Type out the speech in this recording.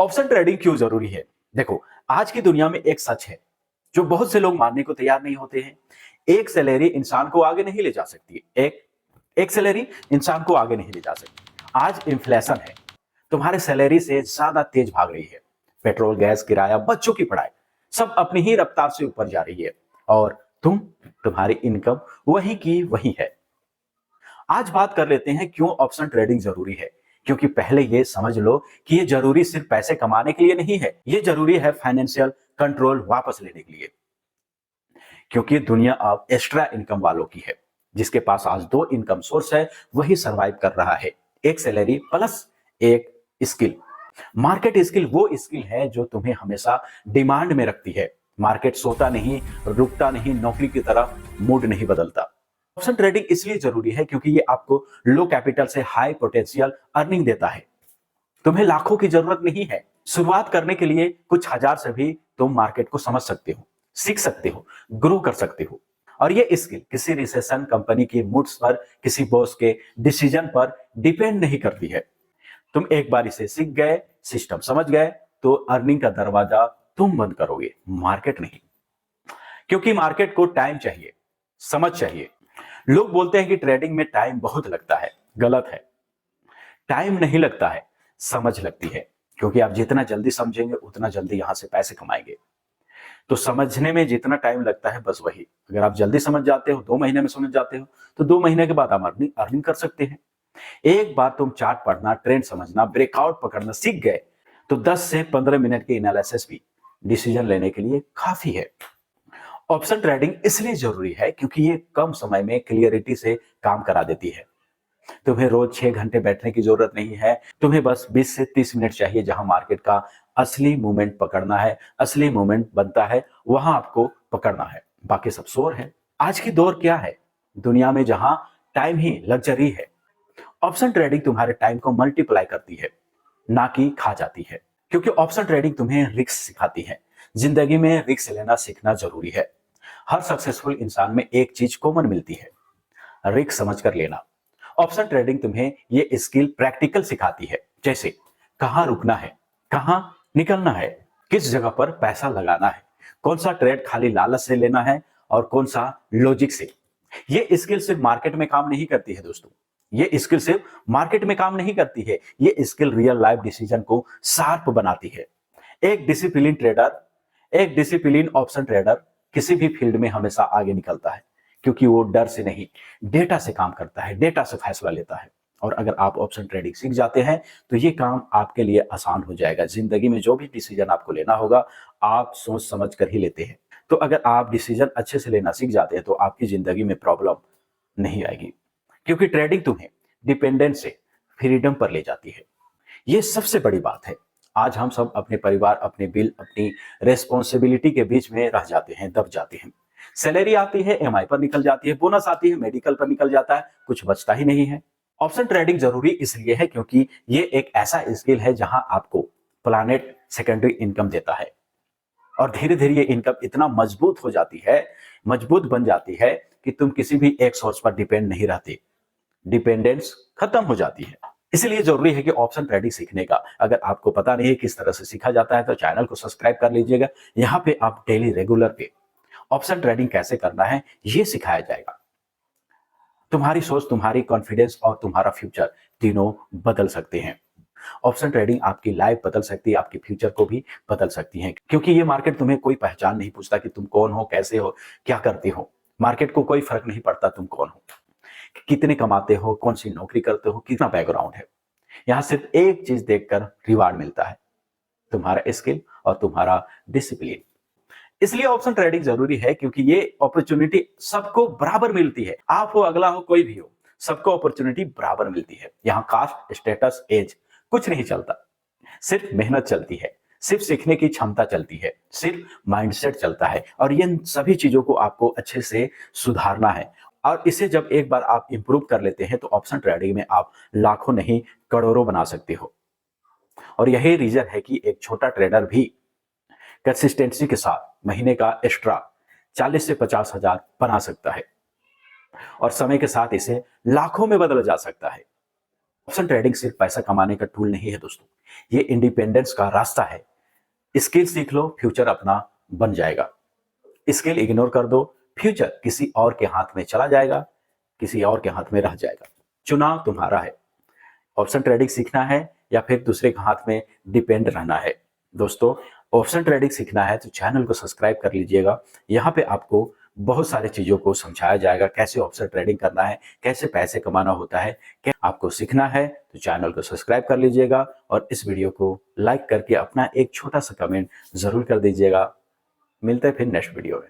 Option trading क्यों जरूरी है? देखो, आज की दुनिया में एक सच है जो बहुत से लोग मानने को तैयार नहीं होते हैं। एक सैलरी इंसान को आगे नहीं ले जा सकती। एक एक सैलरी इंसान को आगे नहीं ले जा सकती। आज इन्फ्लेशन है, तुम्हारे सैलरी से ज्यादा तेज भाग रही है। पेट्रोल, गैस, किराया, बच्चों की पढ़ाई, सब अपनी ही रफ्तार से ऊपर जा रही है और तुम्हारी इनकम वही की वही है। आज बात कर लेते हैं क्यों ऑप्शन ट्रेडिंग जरूरी है। क्योंकि पहले ये समझ लो कि ये जरूरी सिर्फ पैसे कमाने के लिए नहीं है, ये जरूरी है फाइनेंशियल कंट्रोल वापस लेने के लिए। क्योंकि दुनिया अब एक्स्ट्रा इनकम वालों की है। जिसके पास आज दो इनकम सोर्स है वही सरवाइव कर रहा है। एक सैलरी प्लस एक स्किल। मार्केट स्किल वो स्किल है जो तुम्हें हमेशा डिमांड में रखती है। मार्केट सोता नहीं, रुकता नहीं, नौकरी की तरह मूड नहीं बदलता। ऑप्शन ट्रेडिंग इसलिए जरूरी है क्योंकि ये आपको लो कैपिटल से हाई पोटेंशियल अर्निंग देता है। तुम्हें लाखों की जरूरत नहीं है। शुरुआत करने के लिए कुछ हजार से भी तुम मार्केट को समझ सकते हो, सीख सकते हो, ग्रो कर सकते हो। और ये स्किल किसी रिसेशन, कंपनी की मूड्स पर, किसी बॉस के डिसीजन पर डिपेंड नहीं करती है। तुम एक बार इसे सीख गए, सिस्टम समझ गए, तो अर्निंग का दरवाजा तुम बंद करोगे, मार्केट नहीं। क्योंकि मार्केट को टाइम चाहिए, समझ चाहिए। लोग बोलते हैं कि ट्रेडिंग में टाइम बहुत लगता है। गलत है। टाइम नहीं लगता है, समझ लगती है। क्योंकि आप जितना जल्दी समझेंगे उतना जल्दी यहां से पैसे कमाएंगे। तो समझने में जितना टाइम लगता है बस वही, अगर आप जल्दी समझ जाते हो, 2 महीने में समझ जाते हो, तो 2 महीने के बाद आप अर्निंग कर सकते हैं। एक बार तुम चार्ट पढ़ना, ट्रेंड समझना, ब्रेकआउट पकड़ना सीख गए तो 10 से 15 मिनट के एनालिसिस भी डिसीजन लेने के लिए काफी है। ऑप्शन ट्रेडिंग इसलिए जरूरी है क्योंकि ये कम समय में क्लियरिटी से काम करा देती है। तुम्हें रोज 6 घंटे बैठने की जरूरत नहीं है। तुम्हें बस 20 से 30 मिनट चाहिए। जहां मार्केट का असली मूवमेंट पकड़ना है, असली मूवमेंट बनता है, वहां आपको पकड़ना है। बाकी सब शोर है। आज की दौर क्या है? दुनिया में जहां टाइम ही लग्जरी है, ऑप्शन ट्रेडिंग तुम्हारे टाइम को मल्टीप्लाई करती है, ना कि खा जाती है। क्योंकि ऑप्शन ट्रेडिंग तुम्हें रिस्क सिखाती है। जिंदगी में रिस्क लेना सीखना जरूरी है। हर सक्सेसफुल इंसान में एक चीज कॉमन मिलती है, रिस्क समझकर लेना। ऑप्शन ट्रेडिंग तुम्हें ये स्किल प्रैक्टिकल सिखाती है। जैसे कहां रुकना है, कहां निकलना है, किस जगह पर पैसा लगाना है, कौन सा ट्रेड खाली लालच से लेना है और कौन सा लॉजिक से। ये स्किल सिर्फ मार्केट में काम नहीं करती है दोस्तों। ये स्किल सिर्फ मार्केट में काम नहीं करती है, ये स्किल रियल लाइफ डिसीजन को शार्प बनाती है। एक डिसिप्लिन ट्रेडर, एक डिसिप्लिन ऑप्शन ट्रेडर किसी भी फील्ड में हमेशा आगे निकलता है। क्योंकि वो डर से नहीं, डेटा से काम करता है, डेटा से फैसला लेता है। और अगर आप ऑप्शन ट्रेडिंग सीख जाते हैं तो ये काम आपके लिए आसान हो जाएगा। जिंदगी में जो भी डिसीजन आपको लेना होगा, आप सोच समझ कर ही लेते हैं। तो अगर आप डिसीजन अच्छे से लेना सीख जाते हैं तो आपकी जिंदगी में प्रॉब्लम नहीं आएगी। क्योंकि ट्रेडिंग तुम्हें डिपेंडेंस से फ्रीडम पर ले जाती है। ये सबसे बड़ी बात है। आज हम सब अपने परिवार, अपने बिल, अपनी रेस्पॉन्सिबिलिटी के बीच में रह जाते हैं, दब जाते हैं। सैलरी आती है, ईएमआई पर निकल जाती है, बोनस आती है, मेडिकल पर निकल जाता है, कुछ बचता ही नहीं है। ऑप्शन ट्रेडिंग जरूरी इसलिए है क्योंकि ये एक ऐसा स्किल है जहां आपको प्लानेट सेकेंडरी इनकम देता है। और धीरे धीरे ये इनकम इतना मजबूत हो जाती है, मजबूत बन जाती है कि तुम किसी भी एक सोर्स पर डिपेंड नहीं रहते। डिपेंडेंस खत्म हो जाती है। इसलिए जरूरी है कि ऑप्शन ट्रेडिंग सीखने का, अगर आपको पता नहीं है किस तरह से सीखा जाता है तो चैनल को सब्सक्राइब कर लीजिएगा। यहाँ पे आप डेली रेगुलर पे ऑप्शन ट्रेडिंग कैसे करना है ये सिखाया जाएगा। तुम्हारी सोच, तुम्हारी कॉन्फिडेंस और तुम्हारा फ्यूचर तीनों बदल सकते हैं। ऑप्शन ट्रेडिंग आपकी लाइफ बदल सकती है, आपके फ्यूचर को भी बदल सकती है। क्योंकि ये मार्केट तुम्हें कोई पहचान नहीं पूछता कि तुम कौन हो, कैसे हो, क्या करते हो। मार्केट को कोई फर्क नहीं पड़ता तुम कौन हो, कितने कमाते हो, कौन सी नौकरी करते हो, कितना बैकग्राउंड है। यहां सिर्फ एक चीज देखकर रिवार्ड मिलता है, तुम्हारा स्किल और तुम्हारा डिसिप्लिन। इसलिए ऑप्शन ट्रेडिंग जरूरी है क्योंकि ये अपॉर्चुनिटी सबको बराबर मिलती है। आप हो, अगला हो, कोई भी हो, सबको अपॉर्चुनिटी बराबर मिलती है। यहाँ कास्ट, स्टेटस, एज कुछ नहीं चलता। सिर्फ मेहनत चलती है, सिर्फ सीखने की क्षमता चलती है, सिर्फ माइंडसेट चलता है। और इन सभी चीजों को आपको अच्छे से सुधारना है। और इसे जब एक बार आप इंप्रूव कर लेते हैं तो ऑप्शन ट्रेडिंग में आप लाखों नहीं करोड़ों बना सकते हो। और यही रीजन है कि एक छोटा ट्रेडर भी कंसिस्टेंसी के साथ महीने का एक्स्ट्रा 40 से 50 हजार बना सकता है और समय के साथ इसे लाखों में बदला जा सकता है। ऑप्शन ट्रेडिंग सिर्फ पैसा कमाने का टूल नहीं है दोस्तों, ये इंडिपेंडेंस का रास्ता है। स्किल सीख लो, फ्यूचर अपना बन जाएगा। स्किल इग्नोर कर दो, फ्यूचर किसी और के हाथ में चला जाएगा, किसी और के हाथ में रह जाएगा। चुनाव तुम्हारा है, ऑप्शन ट्रेडिंग सीखना है या फिर दूसरे के हाथ में डिपेंड रहना है। दोस्तों, ऑप्शन ट्रेडिंग सीखना है तो चैनल को सब्सक्राइब कर लीजिएगा। यहाँ पे आपको बहुत सारी चीजों को समझाया जाएगा, कैसे ऑप्शन ट्रेडिंग करना है, कैसे पैसे कमाना होता है। क्या आपको सीखना है तो चैनल को सब्सक्राइब कर लीजिएगा और इस वीडियो को लाइक करके अपना एक छोटा सा कमेंट जरूर कर दीजिएगा। मिलते हैं फिर नेक्स्ट वीडियो में।